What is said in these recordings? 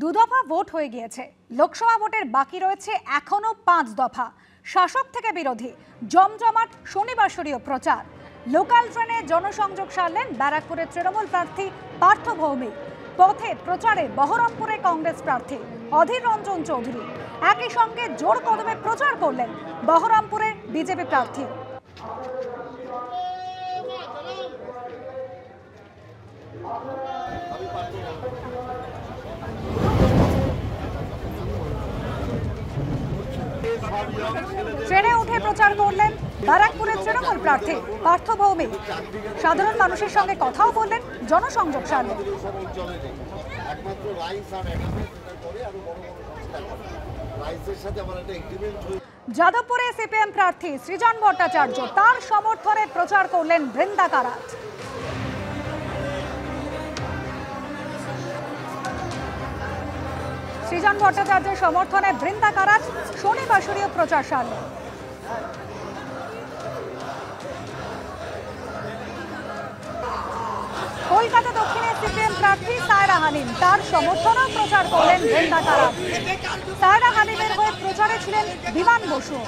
দুদফা vote হয়ে গিয়েছে। লোকসভা ভোটের বাকি রয়েছে এখনো 5 দফা। শাসক থেকে বিরোধী জমজমাট শনিবারসরীয় প্রচার। লোকাল ট্রেনে জনসংযোগ সারলেন ব্যারাকপুরের তৃণমূল প্রার্থী পার্থ ভৌমিক। পথে প্রচারে বহরমপুরে কংগ্রেস প্রার্থী অধীর রঞ্জন চৌধুরী। একই সঙ্গে জোর কদমে প্রচার করলেন বহরমপুরের বিজেপি প্রার্থী। ট্রেনে উঠে প্রচার করলেন ব্যারাকপুরের তৃণমূল প্রার্থী পার্থ ভৌমিক। সাধারণ মানুষের সঙ্গে কথাও বললেন, জনসংযোগ সারলেন। যাদবপুরে সিপিএম প্রার্থী সৃজন ভট্টাচার্য তার সমর্থনে প্রচার করলেন বৃন্দা কারাত। সৃজন ভট্টাচার্যের সমর্থনে বৃন্দা কারাত শনিবারসরীয় প্রচার সারলেন। কলকাতা দক্ষিণে সিপিএম প্রার্থী সায়রা হানিম তার সমর্থনেও প্রচার করলেন বৃন্দা কারাত। সায়রা হানিমের হয়ে প্রচারে ছিলেন বিমান বসু।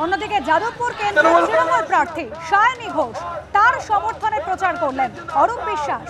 অন্যদিকে যাদবপুর কেন্দ্রের তৃণমূল প্রার্থী সায়নী ঘোষ তার সমর্থনে প্রচার করলেন অরূপ বিশ্বাস।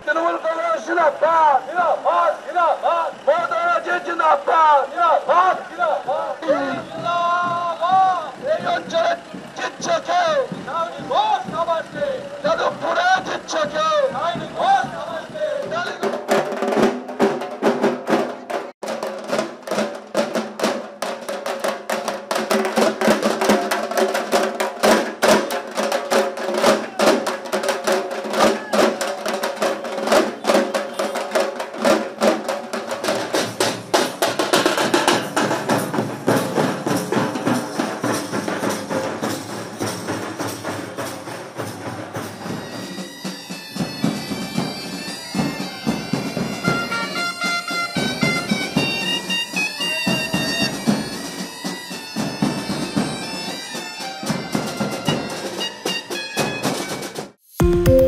तृणमूल कांग्रेस जिंदाबाद जिंदाबाद जिंदाबाद मोदी जी जिंदाबाद जिंदाबाद जिंदाबाद এই অঞ্চলে জিতছে কেউ যাদবপুরে জিতছে কেউ you